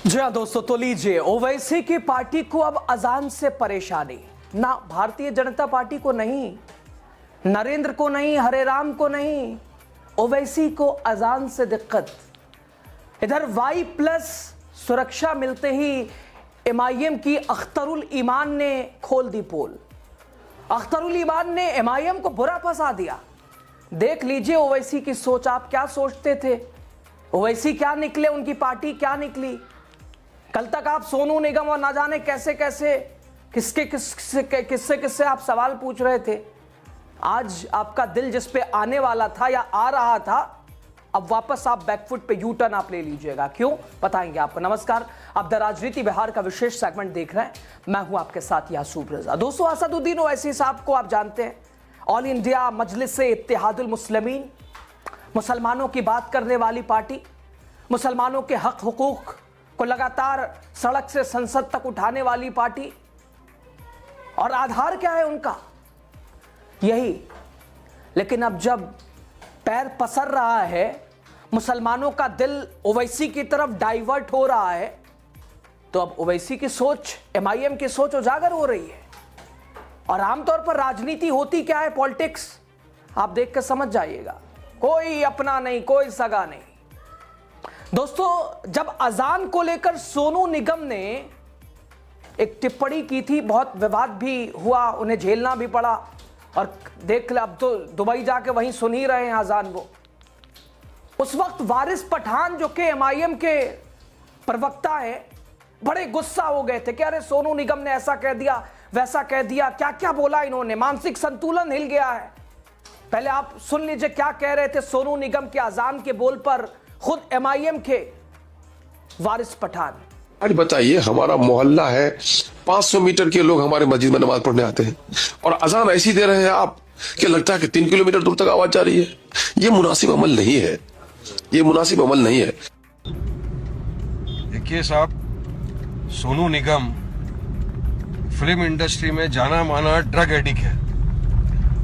जी हाँ दोस्तों, तो लीजिए, ओवैसी की पार्टी को अब अजान से परेशानी। ना भारतीय जनता पार्टी को नहीं, नरेंद्र को नहीं, हरे राम को नहीं, ओवैसी को अजान से दिक्कत। इधर Y+ सुरक्षा मिलते ही MIM की अख्तरुल ईमान ने खोल दी पोल। अख्तरुल ईमान ने MIM को बुरा फंसा दिया। देख लीजिए ओवैसी की सोच। आप क्या सोचते थे? ओवैसी क्या निकले, उनकी पार्टी क्या निकली? कल तक आप सोनू निगम और ना जाने कैसे कैसे किससे आप सवाल पूछ रहे थे। आज आपका दिल जिस पे आने वाला था या आ रहा था, अब वापस आप बैकफुट पे यू टर्न आप ले लीजिएगा। क्यों, बताएंगे आपको। नमस्कार, आप द राजनीति बिहार का विशेष सेगमेंट देख रहे हैं। मैं हूं आपके साथ यासूब रजा। दोस्तों, असदुद्दीन ओवैसी साहब को आप जानते हैं, ऑल इंडिया मजलिस इत्तेहादुल मुस्लिमीन, मुसलमानों की बात करने वाली पार्टी, मुसलमानों के हक हुकूक को लगातार सड़क से संसद तक उठाने वाली पार्टी। और आधार क्या है उनका? यही। लेकिन अब जब पैर पसर रहा है, मुसलमानों का दिल ओवैसी की तरफ डाइवर्ट हो रहा है, तो अब ओवैसी की सोच, MIM की सोच उजागर हो रही है। और आमतौर पर राजनीति होती क्या है, पॉलिटिक्स, आप देख कर समझ जाइएगा। कोई अपना नहीं, कोई सगा नहीं। दोस्तों, जब अजान को लेकर सोनू निगम ने एक टिप्पणी की थी, बहुत विवाद भी हुआ, उन्हें झेलना भी पड़ा। और देख ले, अब तो दुबई जाके वहीं सुन ही रहे हैं अजान वो। उस वक्त वारिस पठान जो के MIM के प्रवक्ता है, बड़े गुस्सा हो गए थे कि अरे सोनू निगम ने ऐसा कह दिया, वैसा कह दिया, क्या क्या बोला इन्होंने, मानसिक संतुलन हिल गया है। पहले आप सुन लीजिए क्या कह रहे थे सोनू निगम के अजान के बोल पर खुद MIM के वारिस पठान। आज बताइए, हमारा मोहल्ला है, 500 मीटर के लोग हमारे मस्जिद में नमाज पढ़ने आते हैं और अजान ऐसी दे रहे हैं आप कि लगता है कि 3 किलोमीटर दूर तक आवाज जा रही है। ये मुनासिब अमल नहीं है, ये मुनासिब अमल नहीं है। देखिए साहब, सोनू निगम फिल्म इंडस्ट्री में जाना माना ड्रग एडिक्ट है।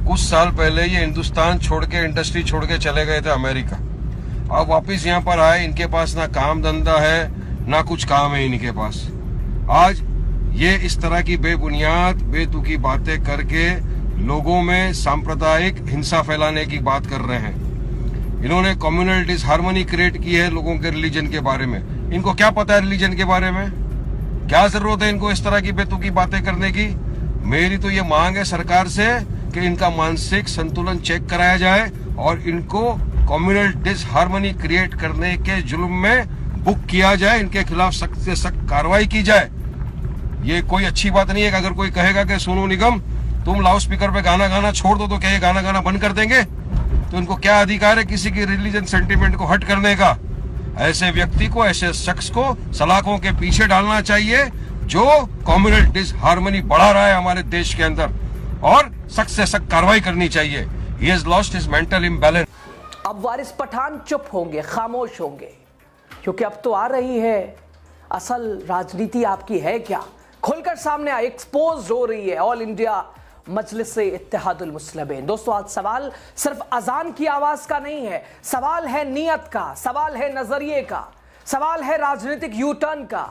कुछ साल पहले ये हिंदुस्तान छोड़ के, इंडस्ट्री छोड़ के चले गए थे अमेरिका। अब वापस यहाँ पर आए, इनके पास ना काम धंधा है, ना कुछ काम है इनके पास। आज ये इस तरह की बेबुनियाद बेतुकी बातें करके लोगों में सांप्रदायिक हिंसा फैलाने की बात कर रहे हैं। इन्होंने कम्युनल डिसहार्मनी क्रिएट की है लोगों के रिलीजन के बारे में। इनको क्या पता है रिलीजन के बारे में? क्या जरूरत है इनको इस तरह की बेतुकी बातें करने की? मेरी तो ये मांग है सरकार से कि इनका मानसिक संतुलन चेक कराया जाए और इनको कम्युनल डिसहार्मनी क्रिएट करने के जुल्म में बुक किया जाए। इनके खिलाफ सख्त से सख्त कार्रवाई की जाए। ये कोई अच्छी बात नहीं है कि अगर कोई कहेगा कि सोनू निगम तुम लाउड स्पीकर पे गाना गाना छोड़ दो, तो क्या ये गाना गाना बंद कर देंगे? तो इनको क्या अधिकार है किसी की रिलीजन सेंटिमेंट को हट करने का? ऐसे व्यक्ति को, ऐसे शख्स को सलाखों के पीछे डालना चाहिए जो कम्युनल डिसहार्मनी बढ़ा रहा है हमारे देश के अंदर, और सख्त से सख्त कार्रवाई करनी चाहिए। He has lost his mental imbalance। अब वारिस पठान चुप होंगे, खामोश होंगे, क्योंकि अब तो आ रही है असल राजनीति आपकी है क्या, खुलकर सामने एक्सपोज हो रही है। ऑल इंडिया मजलिस इत्तेहादुल मुस्लिमीन। दोस्तों, आज सवाल सिर्फ अजान की आवाज का नहीं है, सवाल है नियत का, सवाल है नजरिए का, सवाल है राजनीतिक यू टर्न का।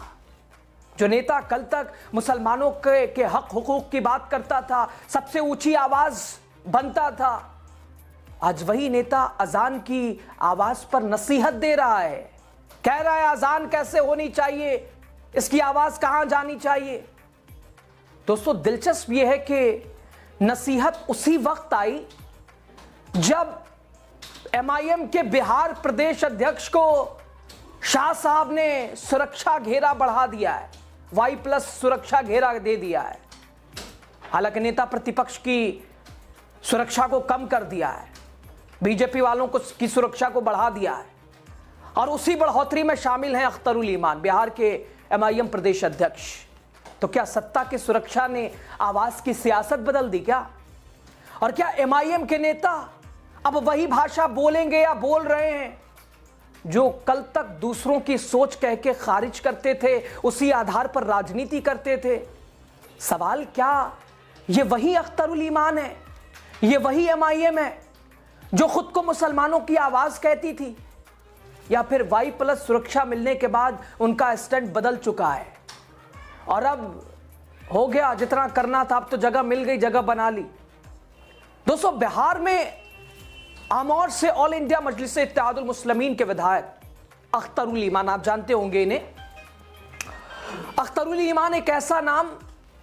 जो नेता कल तक मुसलमानों के हक हुकूक की बात करता था, सबसे ऊंची आवाज बनता था, आज वही नेता अजान की आवाज पर नसीहत दे रहा है। कह रहा है अजान कैसे होनी चाहिए, इसकी आवाज कहां जानी चाहिए। दोस्तों, दिलचस्प यह है कि नसीहत उसी वक्त आई जब MIM के बिहार प्रदेश अध्यक्ष को शाह साहब ने सुरक्षा घेरा बढ़ा दिया है, Y+ सुरक्षा घेरा दे दिया है। हालांकि नेता प्रतिपक्ष की सुरक्षा को कम कर दिया है, बीजेपी वालों की सुरक्षा को बढ़ा दिया है। और उसी बढ़ोतरी में शामिल हैं अख्तरुल ईमान, बिहार के MIM प्रदेश अध्यक्ष। तो क्या सत्ता की सुरक्षा ने आवाज की सियासत बदल दी क्या? और क्या MIM के नेता अब वही भाषा बोलेंगे या बोल रहे हैं जो कल तक दूसरों की सोच कह के खारिज करते थे, उसी आधार पर राजनीति करते थे? सवाल क्या ये वही अख्तरुल ईमान है, ये वही MIM है जो खुद को मुसलमानों की आवाज कहती थी, या फिर Y+ सुरक्षा मिलने के बाद उनका स्टैंड बदल चुका है और अब हो गया जितना करना था, अब तो जगह मिल गई, जगह बना ली। दोस्तों, बिहार में आमौर से ऑल इंडिया मजलिस इत्तेहादुल मुस्लिमीन के विधायक अख्तरुल ईमान, आप जानते होंगे इन्हें। अख्तरुल ईमान एक ऐसा नाम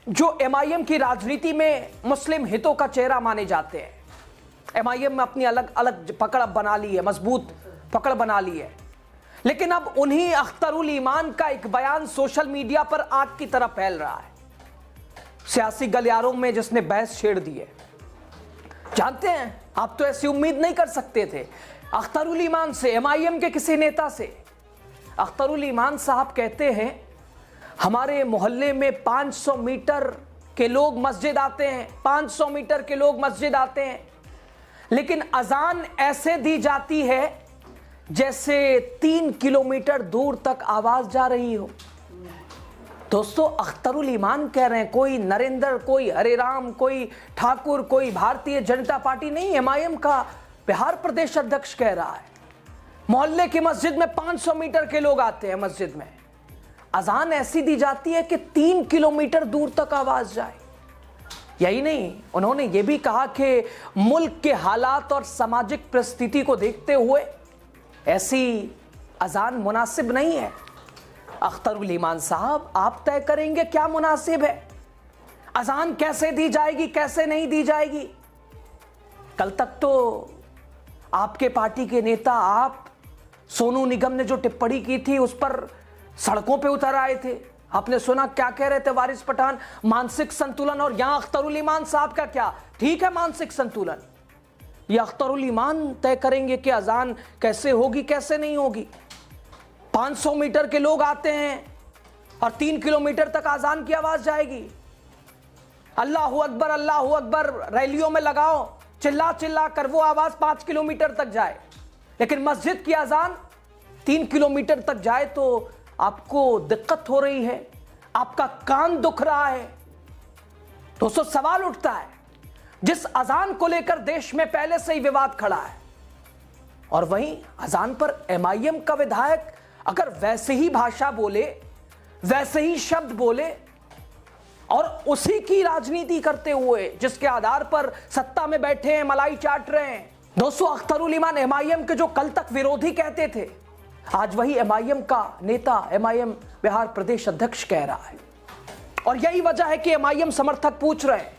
जो MIM की राजनीति में मुस्लिम हितों का चेहरा माने जाते हैं। MIM में अपनी अलग अलग पकड़ बना ली है, मजबूत पकड़ बना ली है। लेकिन अब उन्हीं अख्तरुल ईमान का एक बयान सोशल मीडिया पर आग की तरह फैल रहा है, सियासी गलियारों में जिसने बहस छेड़ दी है। जानते हैं, आप तो ऐसी उम्मीद नहीं कर सकते थे अख्तरुल ईमान से, MIM के किसी नेता से। अख्तरुल ईमान साहब कहते हैं, हमारे मोहल्ले में 500 मीटर के लोग मस्जिद आते हैं, 500 मीटर के लोग मस्जिद आते हैं, लेकिन अजान ऐसे दी जाती है जैसे 3 किलोमीटर दूर तक आवाज जा रही हो। दोस्तों, अख्तरुल ईमान कह रहे हैं, कोई नरेंद्र, कोई हरेराम, कोई ठाकुर, कोई भारतीय जनता पार्टी नहीं, MIM का बिहार प्रदेश अध्यक्ष कह रहा है। मोहल्ले की मस्जिद में 500 मीटर के लोग आते हैं, मस्जिद में अजान ऐसी दी जाती है कि 3 किलोमीटर दूर तक आवाज जाए। यही नहीं, उन्होंने ये भी कहा कि मुल्क के हालात और सामाजिक परिस्थिति को देखते हुए ऐसी अजान मुनासिब नहीं है। अख्तरुल ईमान साहब, आप तय करेंगे क्या मुनासिब है, अजान कैसे दी जाएगी, कैसे नहीं दी जाएगी। कल तक तो आपके पार्टी के नेता, आप, सोनू निगम ने जो टिप्पणी की थी उस पर सड़कों पे उतर आए थे। आपने सुना क्या कह रहे थे वारिस पठान, मानसिक संतुलन। और यहां अख्तरुल ईमान साहब का क्या, ठीक है मानसिक संतुलन, ये अख्तरुल ईमान तय करेंगे कि अजान कैसे होगी, कैसे नहीं होगी। 500 मीटर के लोग आते हैं और 3 किलोमीटर तक अजान की आवाज जाएगी। अल्लाहू अकबर, अल्लाहू अकबर रैलियों में लगाओ, चिल्ला चिल्ला कर वो आवाज 5 किलोमीटर तक जाए, लेकिन मस्जिद की अजान 3 किलोमीटर तक जाए तो आपको दिक्कत हो रही है, आपका कान दुख रहा है। दोस्तों, सवाल उठता है, जिस अजान को लेकर देश में पहले से ही विवाद खड़ा है, और वहीं अजान पर MIM का विधायक अगर वैसे ही भाषा बोले, वैसे ही शब्द बोले और उसी की राजनीति करते हुए जिसके आधार पर सत्ता में बैठे हैं, मलाई चाट रहे हैं। दोस्तों, अख्तरुल ईमान MIM के जो कल तक विरोधी कहते थे, आज वही MIM का नेता, MIM बिहार प्रदेश अध्यक्ष कह रहा है। और यही वजह है कि MIM समर्थक पूछ रहे हैं,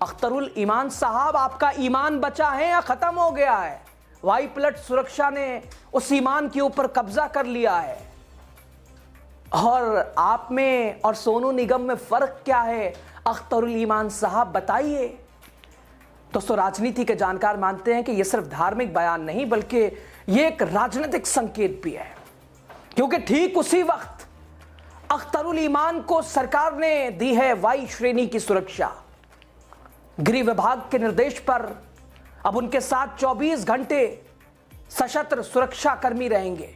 अख्तरुल ईमान साहब, आपका ईमान बचा है या खत्म हो गया है? Y+ सुरक्षा ने उस ईमान के ऊपर कब्जा कर लिया है। और आप में और सोनू निगम में फर्क क्या है, अख्तरुल ईमान साहब बताइए। दोस्तों, राजनीति के जानकार मानते हैं कि यह सिर्फ धार्मिक बयान नहीं, बल्कि यह एक राजनीतिक संकेत भी है, क्योंकि ठीक उसी वक्त अख्तरुल ईमान को सरकार ने दी है Y श्रेणी की सुरक्षा। गृह विभाग के निर्देश पर अब उनके साथ 24 घंटे सशस्त्र सुरक्षा कर्मी रहेंगे।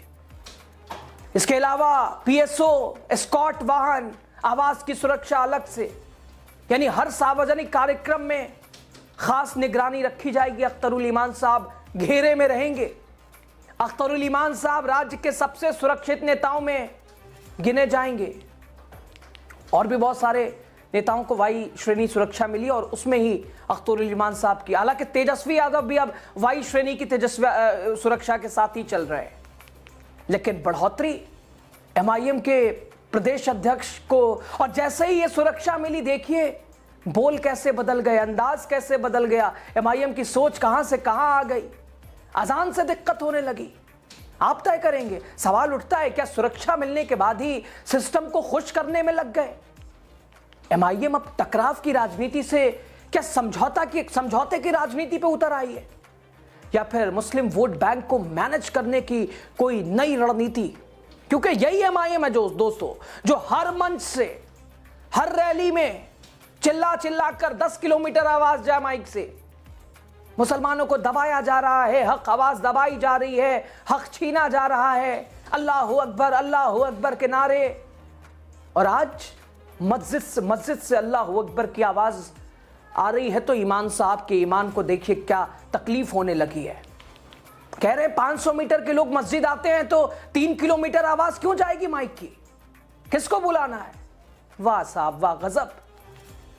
इसके अलावा PSO, एस्कॉर्ट वाहन, आवास की सुरक्षा अलग से, यानी हर सार्वजनिक कार्यक्रम में खास निगरानी रखी जाएगी। अख्तरुल ईमान साहब घेरे में रहेंगे। अख्तरुल ईमान साहब राज्य के सबसे सुरक्षित नेताओं में गिने जाएंगे। और भी बहुत सारे नेताओं को Y श्रेणी सुरक्षा मिली और उसमें ही अख्तरुल ईमान साहब की। हालांकि तेजस्वी यादव भी अब Y श्रेणी की तेजस्वी सुरक्षा के साथ ही चल रहे हैं, लेकिन बढ़ोतरी MIM के प्रदेश अध्यक्ष को, और जैसे ही ये सुरक्षा मिली, देखिए बोल कैसे बदल गए, अंदाज कैसे बदल गया, MIM की सोच कहां से कहां आ गई। अजान से दिक्कत होने लगी। आप तय करेंगे। सवाल उठता है, क्या सुरक्षा मिलने के बाद ही सिस्टम को खुश करने में लग गए? MIM अब टकराव की राजनीति से क्या समझौते की राजनीति पे उतर आई है, या फिर मुस्लिम वोट बैंक को मैनेज करने की कोई नई रणनीति? क्योंकि यही MIM है जो दोस्तों, जो हर मंच से, हर रैली में चिल्ला चिल्ला कर 10 किलोमीटर आवाज जाए माइक से, मुसलमानों को दबाया जा रहा है, हक आवाज दबाई जा रही है, हक छीना जा रहा है, अल्लाहू अकबर के नारे। और आज मस्जिद से अल्लाहू अकबर की आवाज आ रही है, तो ईमान साहब के ईमान को देखिए क्या तकलीफ होने लगी है। कह रहे हैं 500 मीटर के लोग मस्जिद आते हैं तो 3 किलोमीटर आवाज क्यों जाएगी माइक की? किसको बुलाना है? वाह साहब वाह, गजब।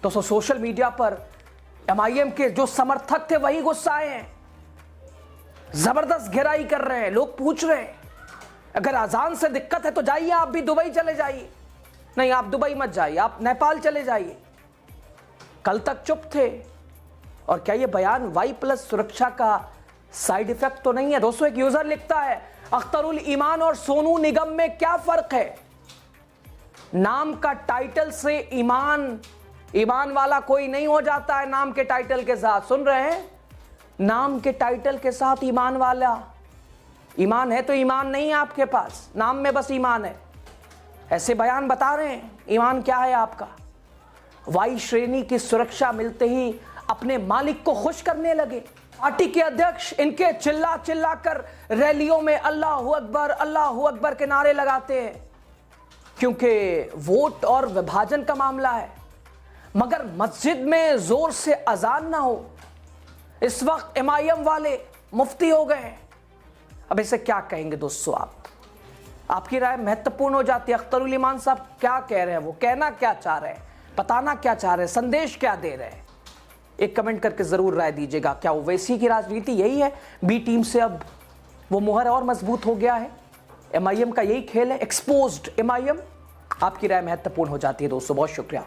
तो सोशल मीडिया पर MIM के जो समर्थक थे वही गुस्साए हैं, जबरदस्त घेराई कर रहे हैं। लोग पूछ रहे हैं अगर अजान से दिक्कत है तो जाइए, आप भी दुबई चले जाइए। नहीं, आप दुबई मत जाइए, आप नेपाल चले जाइए। कल तक चुप थे। और क्या ये बयान Y+ सुरक्षा का साइड इफेक्ट तो नहीं है? दोस्तों, एक यूजर लिखता है अख्तरुल ईमान और सोनू निगम में क्या फर्क है? नाम का टाइटल से ईमान वाला कोई नहीं हो जाता है। नाम के टाइटल के साथ, सुन रहे हैं, नाम के टाइटल के साथ ईमान वाला। ईमान है तो ईमान नहीं है आपके पास, नाम में बस ईमान है। ऐसे बयान बता रहे हैं ईमान क्या है आपका। Y श्रेणी की सुरक्षा मिलते ही अपने मालिक को खुश करने लगे। पार्टी के अध्यक्ष इनके चिल्ला चिल्ला कर रैलियों में अल्लाहू अकबर के नारे लगाते हैं, क्योंकि वोट और विभाजन का मामला है। मगर मस्जिद में जोर से अजान ना हो, इस वक्त MIM वाले मुफ्ती हो गए। अब इसे क्या कहेंगे दोस्तों? आपकी राय महत्वपूर्ण हो जाती है। अख्तरुल ईमान साहब क्या कह रहे हैं, वो कहना क्या चाह रहे हैं, बताना क्या चाह रहे हैं, संदेश क्या दे रहे हैं? एक कमेंट करके जरूर राय दीजिएगा। क्या ओवैसी की राजनीति यही है? बी टीम से अब वो मुहर और मजबूत हो गया है? MIM का यही खेल है, एक्सपोज्ड MIM? आपकी राय महत्वपूर्ण हो जाती है दोस्तों। बहुत शुक्रिया।